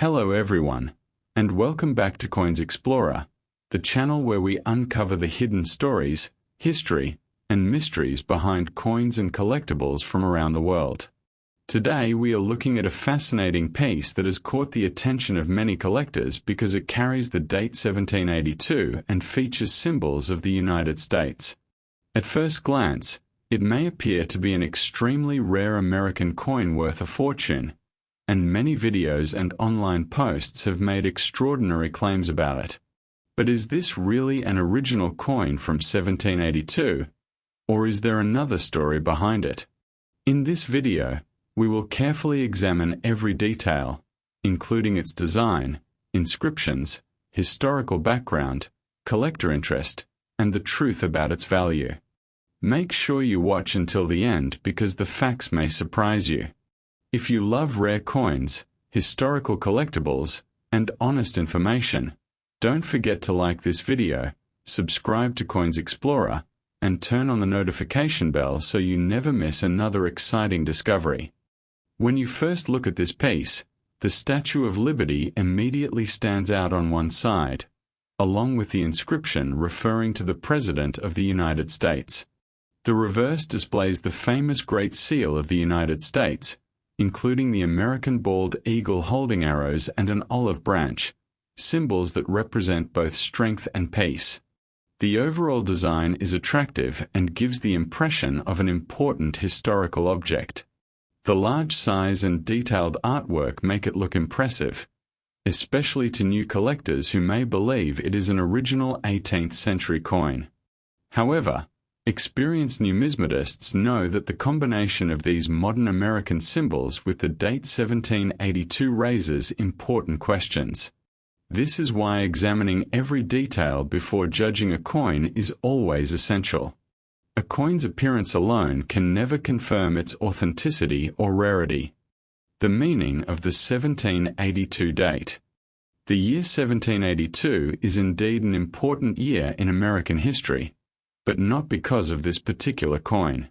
Hello everyone, and welcome back to Coins Explorer, the channel where we uncover the hidden stories, history, and mysteries behind coins and collectibles from around the world. Today we are looking at a fascinating piece that has caught the attention of many collectors because it carries the date 1782 and features symbols of the United States. At first glance, it may appear to be an extremely rare American coin worth a fortune, and many videos and online posts have made extraordinary claims about it. But is this really an original coin from 1782, or is there another story behind it? In this video, we will carefully examine every detail, including its design, inscriptions, historical background, collector interest, and the truth about its value. Make sure you watch until the end because the facts may surprise you. If you love rare coins, historical collectibles, and honest information, don't forget to like this video, subscribe to Coins Explorer, and turn on the notification bell so you never miss another exciting discovery. When you first look at this piece, the Statue of Liberty immediately stands out on one side, along with the inscription referring to the President of the United States. The reverse displays the famous Great Seal of the United States, including the American bald eagle holding arrows and an olive branch, symbols that represent both strength and peace. The overall design is attractive and gives the impression of an important historical object. The large size and detailed artwork make it look impressive, especially to new collectors who may believe it is an original 18th century coin. However, experienced numismatists know that the combination of these modern American symbols with the date 1782 raises important questions. This is why examining every detail before judging a coin is always essential. A coin's appearance alone can never confirm its authenticity or rarity. The meaning of the 1782 date. The year 1782 is indeed an important year in American history, but not because of this particular coin.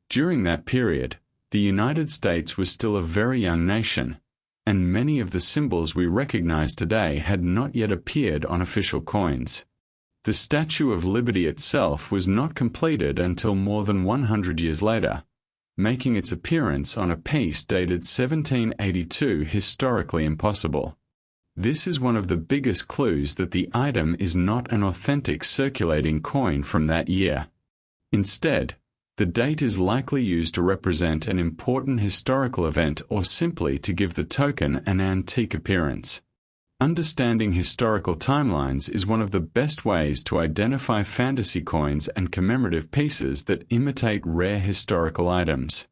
During that period, the United States was still a very young nation, and many of the symbols we recognize today had not yet appeared on official coins. The Statue of Liberty itself was not completed until more than 100 years later, making its appearance on a piece dated 1782 historically impossible. This is one of the biggest clues that the item is not an authentic circulating coin from that year. Instead, the date is likely used to represent an important historical event or simply to give the token an antique appearance. Understanding historical timelines is one of the best ways to identify fantasy coins and commemorative pieces that imitate rare historical items.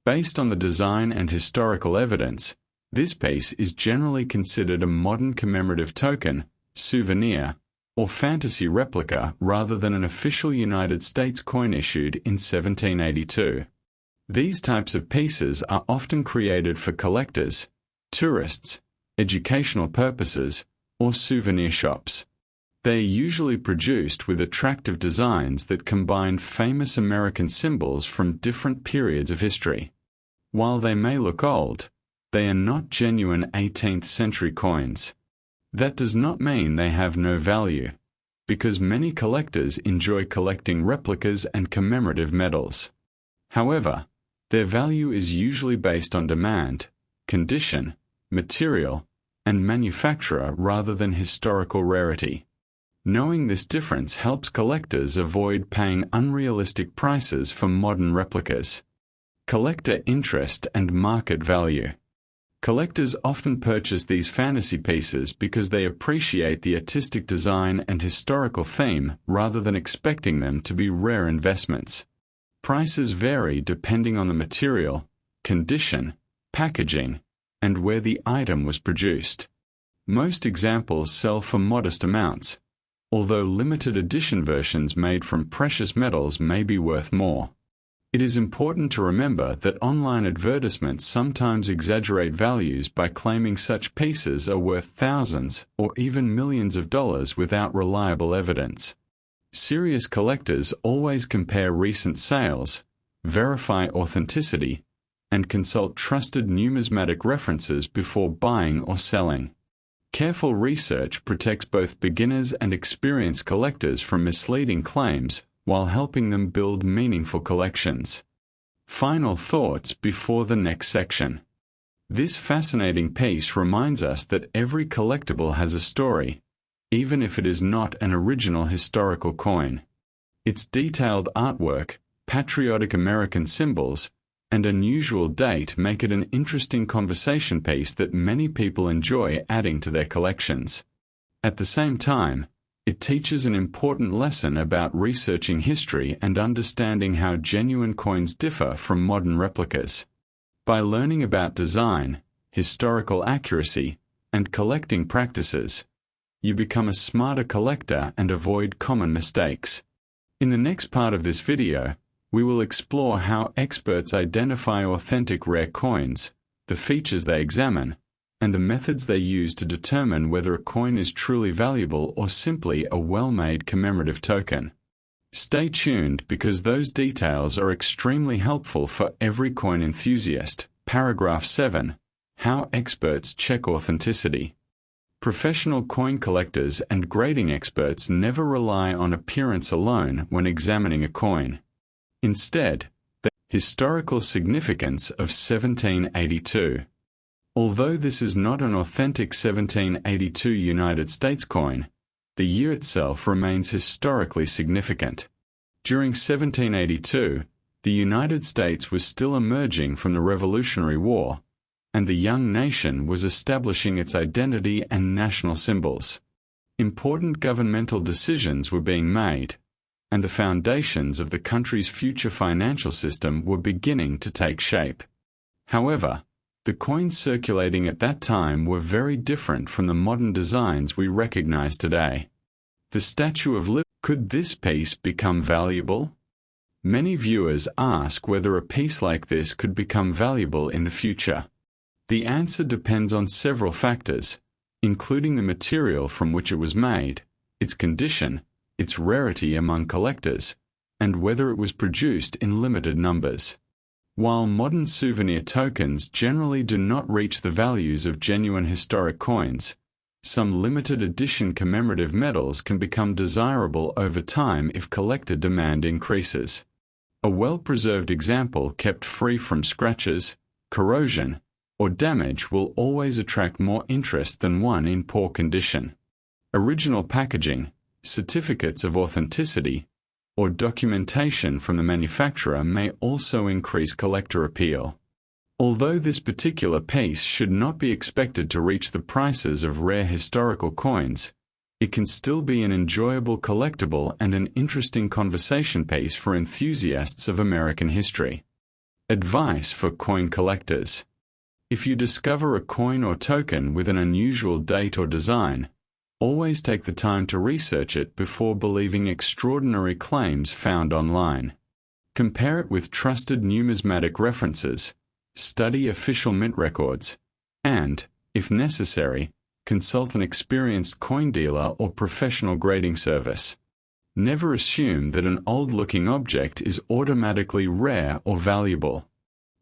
Based on the design and historical evidence, this piece is generally considered a modern commemorative token, souvenir, or fantasy replica rather than an official United States coin issued in 1782. These types of pieces are often created for collectors, tourists, educational purposes, or souvenir shops. They are usually produced with attractive designs that combine famous American symbols from different periods of history. While they may look old, they are not genuine 18th century coins. That does not mean they have no value, because many collectors enjoy collecting replicas and commemorative medals. However, their value is usually based on demand, condition, material, and manufacturer rather than historical rarity. Knowing this difference helps collectors avoid paying unrealistic prices for modern replicas. Collector interest and market value. Collectors often purchase these fantasy pieces because they appreciate the artistic design and historical theme rather than expecting them to be rare investments. Prices vary depending on the material, condition, packaging, and where the item was produced. Most examples sell for modest amounts, although limited edition versions made from precious metals may be worth more. It is important to remember that online advertisements sometimes exaggerate values by claiming such pieces are worth thousands or even millions of dollars without reliable evidence. Serious collectors always compare recent sales, verify authenticity, and consult trusted numismatic references before buying or selling. Careful research protects both beginners and experienced collectors from misleading claims while helping them build meaningful collections. Final thoughts before the next section. This fascinating piece reminds us that every collectible has a story, even if it is not an original historical coin. Its detailed artwork, patriotic American symbols, and unusual date make it an interesting conversation piece that many people enjoy adding to their collections. At the same time, it teaches an important lesson about researching history and understanding how genuine coins differ from modern replicas. By learning about design, historical accuracy, and collecting practices, you become a smarter collector and avoid common mistakes. In the next part of this video, we will explore how experts identify authentic rare coins, the features they examine, and the methods they use to determine whether a coin is truly valuable or simply a well-made commemorative token. Stay tuned because those details are extremely helpful for every coin enthusiast. Paragraph 7. How experts check authenticity. Professional coin collectors and grading experts never rely on appearance alone when examining a coin. Instead, the historical significance of 1782. Although this is not an authentic 1782 United States coin, the year itself remains historically significant. During 1782, the United States was still emerging from the Revolutionary War, and the young nation was establishing its identity and national symbols. Important governmental decisions were being made, and the foundations of the country's future financial system were beginning to take shape. However, the coins circulating at that time were very different from the modern designs we recognize today. The Statue of Liberty. Could this piece become valuable? Many viewers ask whether a piece like this could become valuable in the future. The answer depends on several factors, including the material from which it was made, its condition, its rarity among collectors, and whether it was produced in limited numbers. While modern souvenir tokens generally do not reach the values of genuine historic coins, some limited edition commemorative medals can become desirable over time if collector demand increases. A well-preserved example kept free from scratches, corrosion, or damage will always attract more interest than one in poor condition. Original packaging, certificates of authenticity, or documentation from the manufacturer may also increase collector appeal. Although this particular piece should not be expected to reach the prices of rare historical coins, it can still be an enjoyable collectible and an interesting conversation piece for enthusiasts of American history. Advice for coin collectors. If you discover a coin or token with an unusual date or design, always take the time to research it before believing extraordinary claims found online. Compare it with trusted numismatic references, study official mint records, and, if necessary, consult an experienced coin dealer or professional grading service. Never assume that an old-looking object is automatically rare or valuable.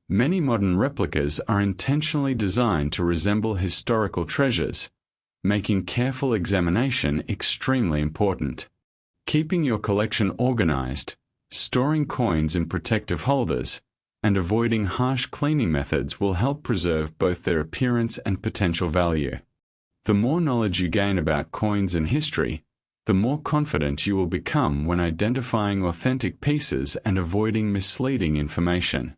Many modern replicas are intentionally designed to resemble historical treasures, making careful examination extremely important. Keeping your collection organized, storing coins in protective holders, and avoiding harsh cleaning methods will help preserve both their appearance and potential value. The more knowledge you gain about coins and history, the more confident you will become when identifying authentic pieces and avoiding misleading information.